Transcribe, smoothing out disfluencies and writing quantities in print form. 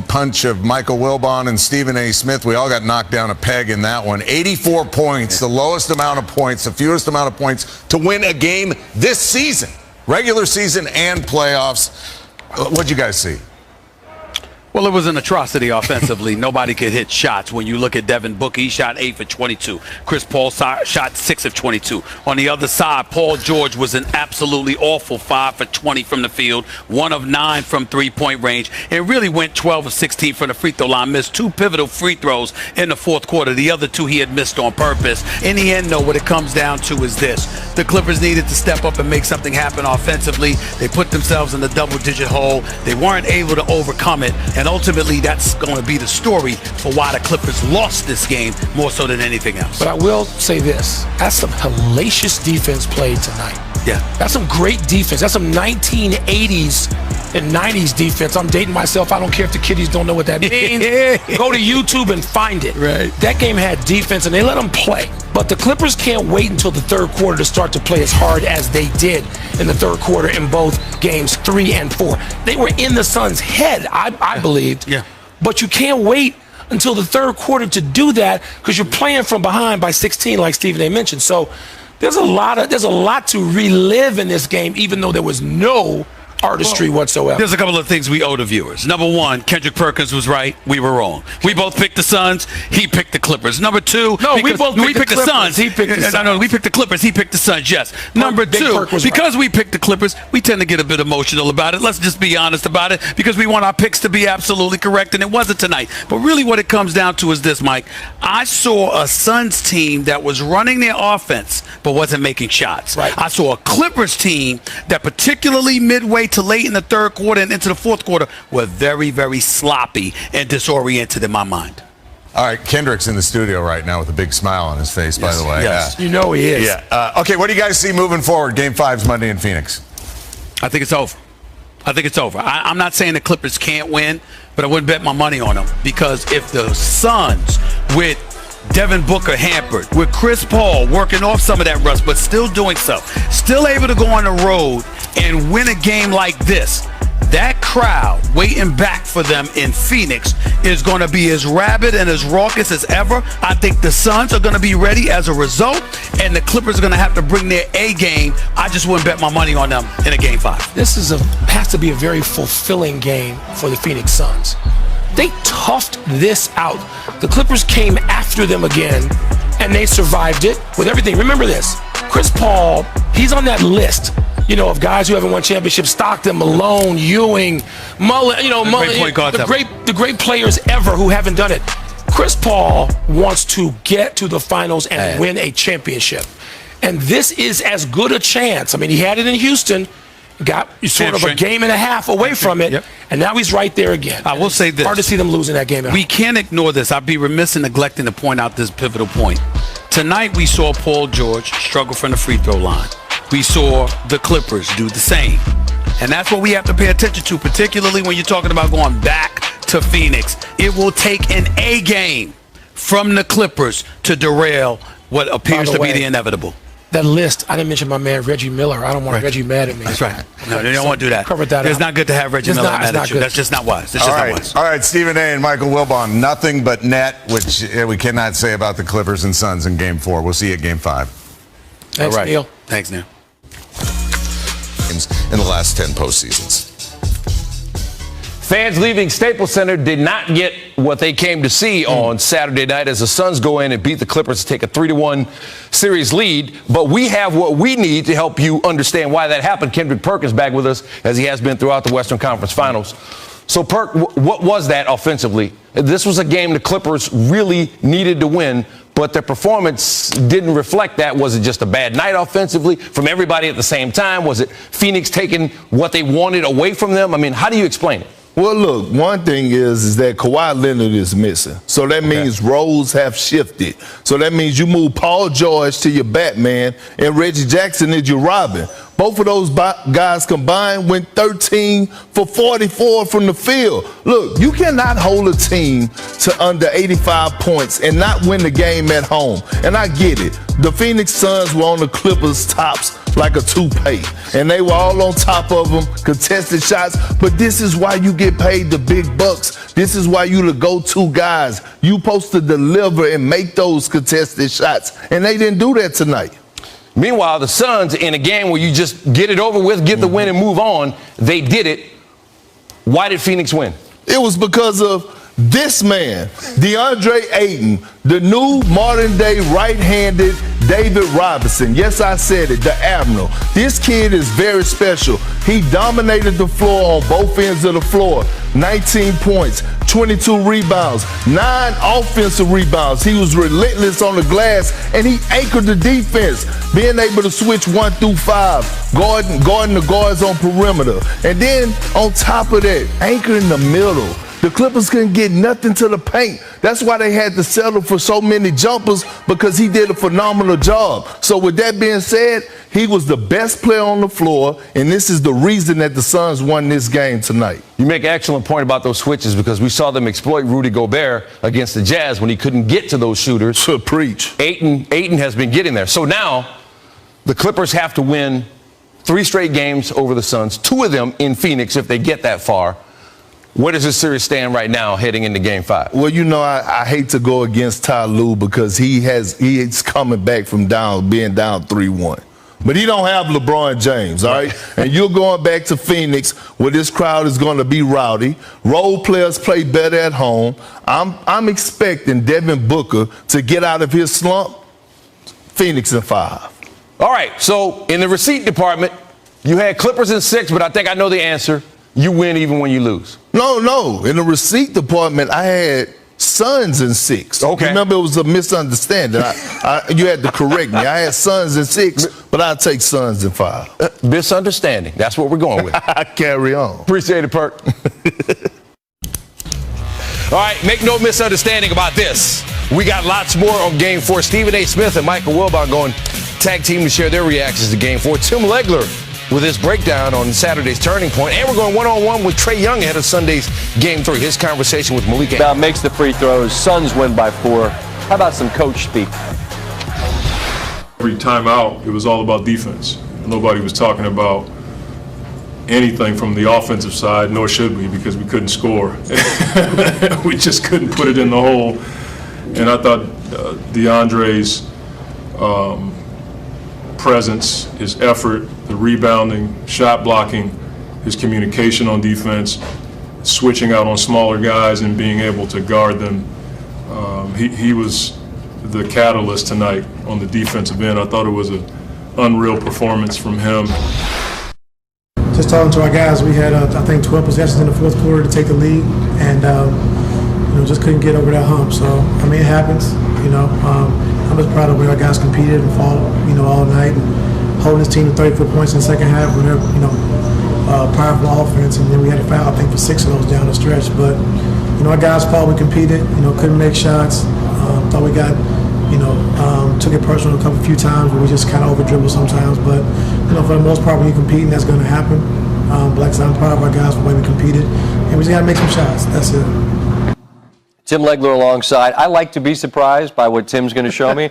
Punch of Michael Wilbon and Stephen A. Smith. We all got knocked down a peg in that one. 84 points, the lowest amount of points, the fewest amount of points to win a game this season, regular season and playoffs. What'd you guys see? Well, it was an atrocity offensively. Nobody could hit shots. When you look at Devin Booker, he shot 8 for 22. Chris Paul shot 6 of 22. On the other side, Paul George was an absolutely awful 5 for 20 from the field, 1 of 9 from three-point range, and really went 12 of 16 from the free throw line. Missed 2 pivotal free throws in the fourth quarter. The other 2 he had missed on purpose. In the end, though, what it comes down to is this. The Clippers needed to step up and make something happen offensively. They put themselves in the double-digit hole. They weren't able to overcome it. And ultimately, that's going to be the story for why the Clippers lost this game more so than anything else. But I will say this. That's some hellacious defense played tonight. Yeah. That's some great defense. That's some 1980s and 90s defense. I'm dating myself. I don't care if the kiddies don't know what that means. Go to YouTube and find it. Right. That game had defense, and they let them play. But the Clippers can't wait until the third quarter to start to play as hard as they did in the third quarter in both games 3 and 4. They were in the Suns' head, I believed. Yeah. But you can't wait until the third quarter to do that because you're playing from behind by 16, like Stephen A. mentioned. So there's a lot to relive in this game, even though there was no artistry whatsoever. There's a couple of things we owe the viewers. Number one, Kendrick Perkins was right. We were wrong. We both picked the Suns. He picked the Clippers. Number two, we both picked the Suns. He picked the Suns. No, we picked the Clippers. He picked the Suns. Yes. Number two, because we picked the Clippers, we tend to get a bit emotional about it. Let's just be honest about it, because we want our picks to be absolutely correct, and it wasn't tonight. But really, what it comes down to is this, Mike. I saw a Suns team that was running their offense but wasn't making shots. Right. I saw a Clippers team that, particularly midway to late in the third quarter and into the fourth quarter, were very, very sloppy and disoriented in my mind. All right, Kendrick's in the studio right now with a big smile on his face, by the way. Yes. You know he is. Yeah. Okay, what do you guys see moving forward? Game 5's Monday in Phoenix. I think it's over. I think it's over. I'm not saying the Clippers can't win, but I wouldn't bet my money on them, because if the Suns, with Devin Booker hampered, with Chris Paul working off some of that rust but still doing so, still able to go on the road and win a game like this, that crowd waiting back for them in Phoenix is going to be as rabid and as raucous as ever. I think the Suns are going to be ready as a result, and the Clippers are going to have to bring their A game. I just wouldn't bet my money on them in a Game 5. This has to be a very fulfilling game for the Phoenix Suns. They toughed this out. The Clippers came after them again, and they survived it with everything. Remember this, Chris Paul, he's on that list, of guys who haven't won championships: Stockton, Malone, Ewing, Mullen, the great players ever who haven't done it. Chris Paul wants to get to the finals and win a championship. And this is as good a chance. I mean, he had it in Houston, got sort of a game and a half away from it, and now he's right there again. I will say this. Hard to see them losing that game. We can't ignore this. I'd be remiss in neglecting to point out this pivotal point. Tonight we saw Paul George struggle from the free throw line. We saw the Clippers do the same. And that's what we have to pay attention to, particularly when you're talking about going back to Phoenix. It will take an A game from the Clippers to derail what appears to be the inevitable. That list, I didn't mention my man Reggie Miller. I don't want Reggie mad at me. That's right. No, they don't want to do that. Covered that It's up. not good to have Reggie Miller mad at you. That's just not wise. It's just not wise. All right, Stephen A. and Michael Wilbon, nothing but net, which we cannot say about the Clippers and Suns in Game 4. We'll see you at Game 5. Thanks, Neil. Thanks, Neil. In the last 10 postseasons. Fans leaving Staples Center did not get what they came to see on Saturday night as the Suns go in and beat the Clippers to take a 3-1 series lead. But we have what we need to help you understand why that happened. Kendrick Perkins back with us, as he has been throughout the Western Conference Finals. So, Perk, what was that offensively? This was a game the Clippers really needed to win, but their performance didn't reflect that. Was it just a bad night offensively from everybody at the same time? Was it Phoenix taking what they wanted away from them? I mean, how do you explain it? Well, look, one thing is that Kawhi Leonard is missing. So that means roles have shifted. So that means you move Paul George to your Batman and Reggie Jackson is your Robin. Both of those guys combined went 13 for 44 from the field. Look, you cannot hold a team to under 85 points and not win the game at home. And I get it. The Phoenix Suns were on the Clippers' tops like a toupee, and they were all on top of them, contested shots. But this is why you get paid the big bucks. This is why you the go-to guys. You supposed to deliver and make those contested shots, and they didn't do that tonight. Meanwhile, the Suns, in a game where you just get it over with, get the win and move on, they did it. Why did Phoenix win? It was because of this man, DeAndre Ayton, the new modern-day right-handed David Robinson. Yes, I said it, the Admiral. This kid is very special. He dominated the floor on both ends of the floor. 19 points, 22 rebounds, 9 offensive rebounds. He was relentless on the glass, and he anchored the defense, being able to switch 1 through 5, guarding the guards on perimeter. And then on top of that, anchor in the middle. The Clippers couldn't get nothing to the paint. That's why they had to settle for so many jumpers, because he did a phenomenal job. So with that being said, he was the best player on the floor, and this is the reason that the Suns won this game tonight. You make an excellent point about those switches, because we saw them exploit Rudy Gobert against the Jazz when he couldn't get to those shooters. Preach. Ayton has been getting there. So now the Clippers have to win 3 straight games over the Suns, 2 of them in Phoenix if they get that far. Where does this series stand right now heading into Game 5? Well, you know, I hate to go against Ty Lue, because he's coming back from being down 3-1. But he don't have LeBron James, all right? And you're going back to Phoenix, where this crowd is going to be rowdy. Role players play better at home. I'm expecting Devin Booker to get out of his slump. Phoenix in 5. All right, so in the receipt department, you had Clippers in 6, but I think I know the answer. You win even when you lose. No. In the receipt department, I had Suns in 6. Okay. Remember, it was a misunderstanding. You had to correct me. I had Suns in 6, but I'll take Suns in 5. Misunderstanding. That's what we're going with. Carry on. Appreciate it, Perk. All right, make no misunderstanding about this. We got lots more on Game 4. Stephen A. Smith and Michael Wilbon going tag team to share their reactions to Game 4. Tim Legler with his breakdown on Saturday's Turning Point. And we're going one-on-one with Trae Young ahead of Sunday's Game 3. His conversation with Malik. Now makes the free throws. Suns win by 4. How about some coach speak? Every time out, it was all about defense. Nobody was talking about anything from the offensive side, nor should we, because we couldn't score. We just couldn't put it in the hole. And I thought DeAndre's presence, his effort, the rebounding, shot blocking, his communication on defense, switching out on smaller guys and being able to guard them. He was the catalyst tonight on the defensive end. I thought it was an unreal performance from him. Just talking to our guys, we had I think 12 possessions in the fourth quarter to take the lead, and just couldn't get over that hump. So I mean, it happens. I'm just proud of where our guys competed and fought, all night, and holding this team to 34 points in the second half when they're, powerful offense, and then we had a foul, I think, for 6 of those down the stretch. But, our guys fought, we competed, couldn't make shots. Thought we got, took it personal a few times, but we just kind of over dribble sometimes. But, for the most part, when you're competing, that's going to happen. Like I said, I'm proud of our guys for the way we competed, and we just got to make some shots. That's it. Tim Legler alongside. I like to be surprised by what Tim's going to show me.